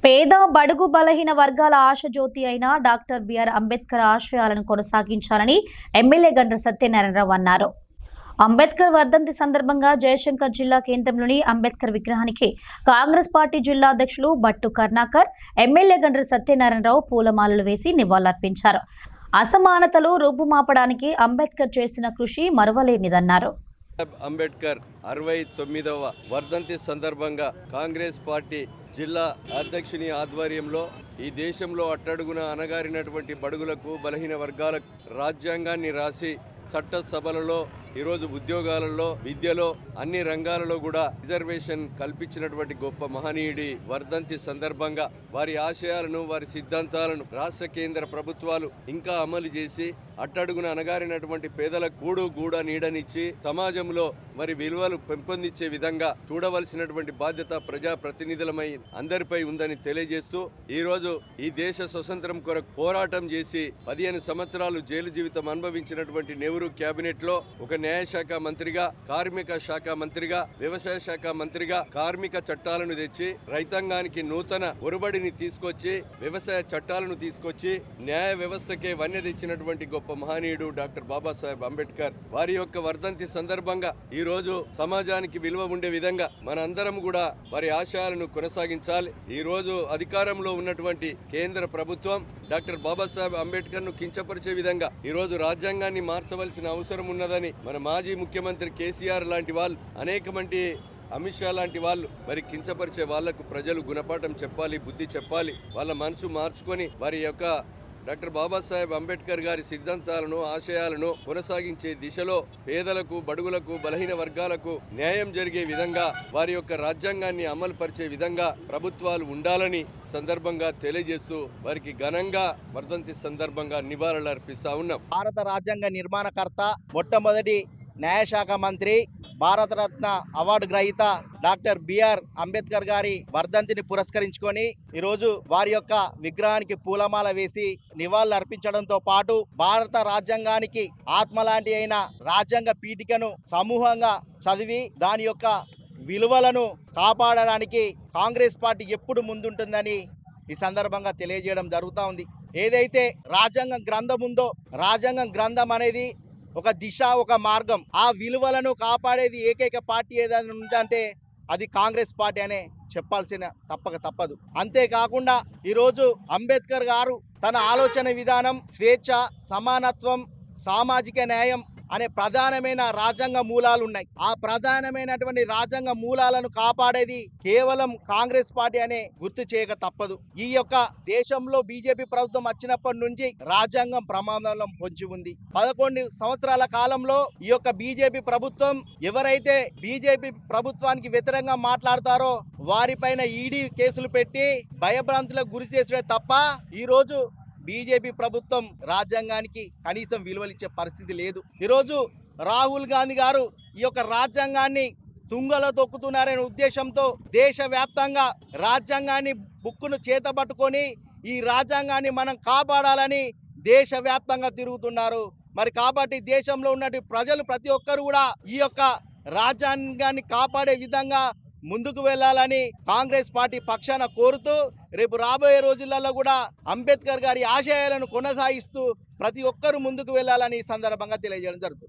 పేద బడుగు బలహీన వర్గాల ఆశజ్యోతి అయిన డాక్టర్ బిఆర్ అంబేద్కర్ ఆశయాలను కొనసాగించాలని ఎమ్మెల్యే గండ్ర సత్యనారాయణరావు అన్నారు. అంబేద్కర్ వర్ధంతి సందర్భంగా జయశంకర్ జిల్లా కేంద్రంలోని అంబేద్కర్ విగ్రహానికి కాంగ్రెస్ పార్టీ జిల్లా అధ్యక్షులు భట్టు కరుణాకర్, ఎమ్మెల్యే గండ్ర సత్యనారాయణరావు పూలమాలలు వేసి నివాళులర్పించారు. అసమానతలు రూపుమాపడానికి అంబేద్కర్ చేసిన కృషి మరువలేనిదన్నారు. అంబేద్కర్ 69వ వర్ధంతి సందర్భంగా కాంగ్రెస్ పార్టీ జిల్లా అధ్యక్షుని ఆధ్వర్యంలో ఈ దేశంలో అట్టడుగున అణగారినటువంటి బడుగులకు బలహీన వర్గాలకు రాజ్యాంగాన్ని రాసి చట్టసభలలో ఈరోజు ఉద్యోగాలలో విద్యలో అన్ని రంగాలలో కూడా రిజర్వేషన్ కల్పించినటువంటి గొప్ప మహనీయుడి వర్ధంతి సందర్భంగా వారి ఆశయాలను వారి సిద్ధాంతాలను రాష్ట్ర కేంద్ర ప్రభుత్వాలు ఇంకా అమలు చేసి అట్టడుగున అణగారినటువంటి పేదలకు కూడు గూడ నీడనిచ్చి సమాజంలో మరి విలువలు పెంపొందించే విధంగా చూడవలసినటువంటి బాధ్యత ప్రజాప్రతినిధులమై అందరిపై ఉందని తెలియజేస్తూ ఈరోజు ఈ దేశ స్వతంత్రం కొరకు పోరాటం చేసి 15 సంవత్సరాలు జైలు జీవితం అనుభవించినటువంటి నెహ్రూ కేబినెట్ లో ఒక న్యాయశాఖ మంత్రిగా, కార్మిక శాఖ మంత్రిగా, వ్యవసాయ శాఖ మంత్రిగా కార్మిక చట్టాలను తెచ్చి రైతాంగానికి నూతన ఒరబడిని తీసుకొచ్చి వ్యవసాయ చట్టాలను తీసుకొచ్చి న్యాయ వ్యవస్థకే వన్య తెచ్చినటువంటి గొప్ప మహనీయుడు డాక్టర్ బాబాసాహెబ్ అంబేద్కర్ వారి యొక్క వర్ధంతి సందర్భంగా ఈ రోజు సమాజానికి విలువ ఉండే విధంగా మనందరం కూడా వారి ఆశయాలను కొనసాగించాలి. ఈ రోజు అధికారంలో ఉన్నటువంటి కేంద్ర ప్రభుత్వం డాక్టర్ బాబాసాహెబ్ అంబేద్కర్ ను కించపరిచే విధంగా ఈ రోజు రాజ్యాంగాన్ని మార్చవలసిన అవసరం ఉన్నదని మన మాజీ ముఖ్యమంత్రి కేసీఆర్ లాంటి వాళ్ళు అనేక మంది అమిత్ షా లాంటి వాళ్ళు మరి కించపరిచే వాళ్లకు ప్రజలు గుణపాఠం చెప్పాలి, బుద్ధి చెప్పాలి. వాళ్ళ మనసు మార్చుకొని వారి యొక్క డాక్టర్ బాబాసాహెబ్ అంబేద్కర్ గారి సిద్ధాంతాలను ఆశయాలను కొనసాగించే దిశలో పేదలకు బడుగులకు బలహీన వర్గాలకు న్యాయం జరిగే విధంగా వారి యొక్క రాజ్యాంగాన్ని అమలు పరిచే విధంగా ప్రభుత్వాలు ఉండాలని సందర్భంగా తెలియజేస్తూ వారికి ఘనంగా వర్ధంతి సందర్భంగా నివాళులు అర్పిస్తా ఉన్నాం. భారత రాజ్యాంగ నిర్మాణకర్త, మొట్టమొదటి న్యాయశాఖ మంత్రి, భారతరత్న అవార్డు గ్రహీత డాక్టర్ బిఆర్ అంబేద్కర్ గారి వర్ధంతిని పురస్కరించుకొని ఈరోజు వారి యొక్క విగ్రహానికి పూలమాల వేసి నివాళులు అర్పించడంతో పాటు భారత రాజ్యాంగానికి ఆత్మలాంటి అయిన రాజ్యాంగ పీఠికను సమూహంగా చదివి దాని యొక్క విలువలను కాపాడడానికి కాంగ్రెస్ పార్టీ ఎప్పుడు ముందుంటుందని ఈ సందర్భంగా తెలియజేయడం జరుగుతూ ఉంది. ఏదైతే రాజ్యాంగ గ్రంథం ఉందో, రాజ్యాంగ గ్రంథం అనేది ఒక దిశ, ఒక మార్గం. ఆ విలువలను కాపాడేది ఏకైక పార్టీ ఏదైనా ఉందంటే అది కాంగ్రెస్ పార్టీ అనే చెప్పాల్సిన తప్పదు. అంతేకాకుండా ఈరోజు అంబేద్కర్ గారు తన ఆలోచన విధానం స్వేచ్ఛ, సమానత్వం, సామాజిక న్యాయం అనే ప్రధానమైన రాజ్యాంగ మూలాలు ఉన్నాయి. ఆ ప్రధానమైనటువంటి రాజ్యాంగ మూలాలను కాపాడేది కేవలం కాంగ్రెస్ పార్టీ అనే గుర్తు చేయక తప్పదు. ఈ యొక్క దేశంలో బీజేపీ ప్రభుత్వం వచ్చినప్పటి నుంచి రాజ్యాంగం ప్రమాదంలో పొంచి ఉంది. 11 సంవత్సరాల కాలంలో ఈ యొక్క బీజేపీ ప్రభుత్వం ఎవరైతే బీజేపీ ప్రభుత్వానికి వ్యతిరేకంగా మాట్లాడతారో వారిపైన ఈడీ కేసులు పెట్టి భయభ్రాంతులకు గురి చేసే తప్ప ఈరోజు బీజేపీ ప్రభుత్వం రాజ్యాంగానికి కనీసం విలువలిచ్చే పరిస్థితి లేదు. ఈరోజు రాహుల్ గాంధీ గారు ఈ యొక్క రాజ్యాంగాన్ని తుంగలో తొక్కుతున్నారనే ఉద్దేశంతో దేశవ్యాప్తంగా రాజ్యాంగాన్ని బుక్కును చేతబట్టుకొని ఈ రాజ్యాంగాన్ని మనం కాపాడాలని దేశవ్యాప్తంగా తిరుగుతున్నారు. మరి కాబట్టి దేశంలో ఉన్న ప్రజలు ప్రతి ఒక్కరు కూడా ఈ యొక్క రాజ్యాంగాన్ని కాపాడే విధంగా ముందుకు వెళ్ళాలని కాంగ్రెస్ పార్టీ పక్షాన కోరుతూ రేపు రాబోయే రోజులలో కూడా అంబేద్కర్ గారి ఆశయాలను కొనసాగిస్తూ ప్రతి ఒక్కరూ ముందుకు వెళ్ళాలని ఈ సందర్భంగా తెలియజేయడం జరుగుతుంది.